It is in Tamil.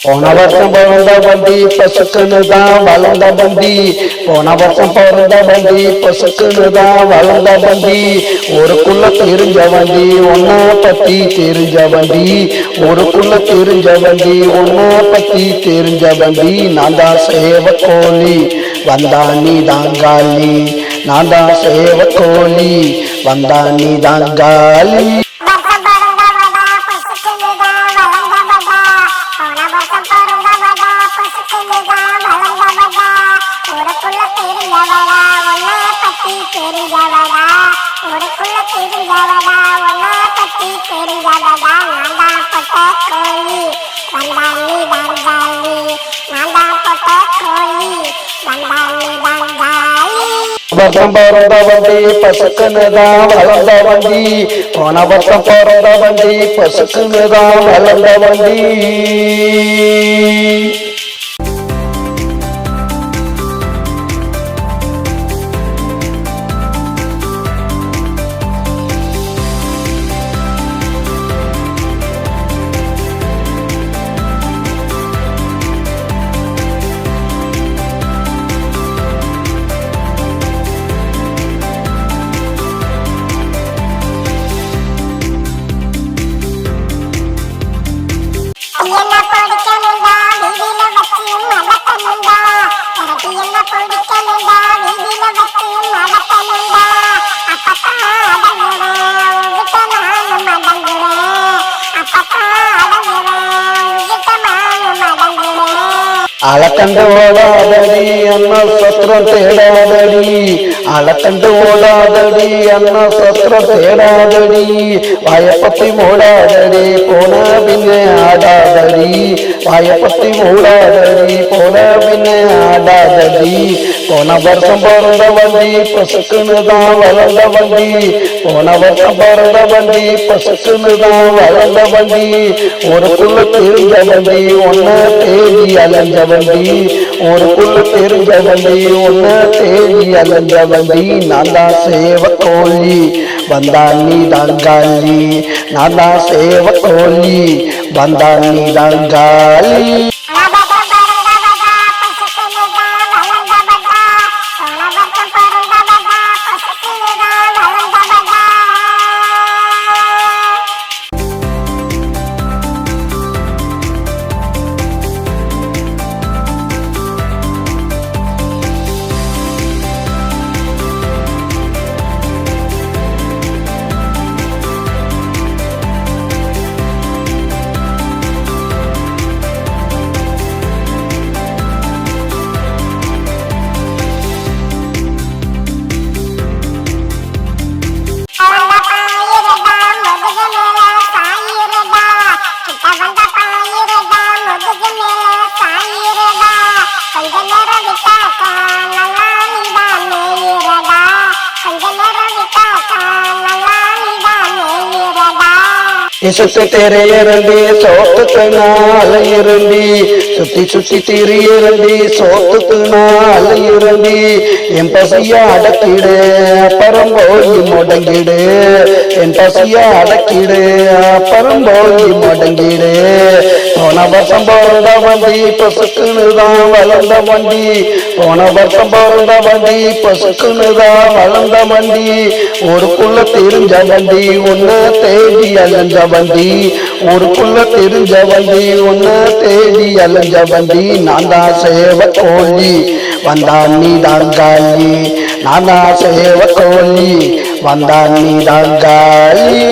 போன வருஷம் பிறந்த வண்டி பசுக்குன்னு தான் வளர்ந்த வண்டி. போன வருஷம் பிறந்த வண்டி பசுக்குன்னு தான் வளர்ந்த வண்டி. ஊருக்குள்ள தெரிஞ்ச வண்டி ஒன்ன பத்தி தெரிஞ்ச வண்டி. ஊருக்குள்ள தெரிஞ்ச வண்டி ஒன்ன பத்தி தெரிஞ்ச வண்டி. நான் தான் சேவக்கோழி வந்தா நீ தாங்காலி. நான் தான் சேவக்கோழி வந்தா நீ தாங்காலி. வருஷம் பிறந்த வண்டி பசுக்குன்னு தான் வளர்ந்த வண்டி. போன வருஷம் பிறந்த வண்டி பசுக்குன்னு தான் வளர்ந்த வண்டி. அலக்கண்டு ஓடாதடி அண்ணா சத்திரம் தேடாதடி. அலக்கண்டு ஓடாதடி அண்ணா சத்திரம் தேடாதடி. வாயப்பத்தி மூடாதடி போன பின்னே ஆடாதடி. வாயப்பத்தி மூடாதடி போன பின்னே ஆடாதடி. போன வருஷம் பிறந்த வண்டி பசுக்குன்னு தான் வளர்ந்த வண்டி. போன வருஷம் பிறந்த வண்டி பசுக்குன்னு தான் வளர்ந்த வண்டி. ஊருக்குள்ள தெரிஞ்ச வண்டி ஒன்ன தேடி அலைஞ்ச வண்டி. ஊருக்குள்ள தெரிஞ்ச வண்டி ஒன்ன தேடி அலைஞ்ச வண்டி. நான் தான் சேவக்கோழி வந்தா நீ தாங்காலி. நான் தான் சேவக்கோழி வந்தா நீ தாங்காலி. சுத்தி தெரியறண்டி சோத்துக்கு நாள் இருண்டி. சுத்தி சுத்தி திரியறண்டி சோத்துக்கு நாள் இருண்டி. என் பசிய அடக்கிடு அப்புறம் போய் முடங்கிடு. என் பசிய அடக்கிடு அப்புறம் போய் முடங்கிடு. போன வருஷம் பிறந்த வண்டி பசுக்குன்னு தான் வளர்ந்த வண்டி. போன வருஷம் பிறந்த வண்டி பசுக்குன்னு தான் வளர்ந்த வண்டி. ஊருக்குள்ள தெரிஞ்ச வண்டி ஒன்ன தேடி அலைஞ்ச வண்டி. ஊருக்குள்ள தெரிஞ்ச வண்டி ஒன்ன தேடி அலைஞ்ச வண்டி. நான் தான் சேவக்கோழி வந்தா நீ தாங்காலி. நான் தான் சேவக்கோழி வந்தா நீ தாங்காலி.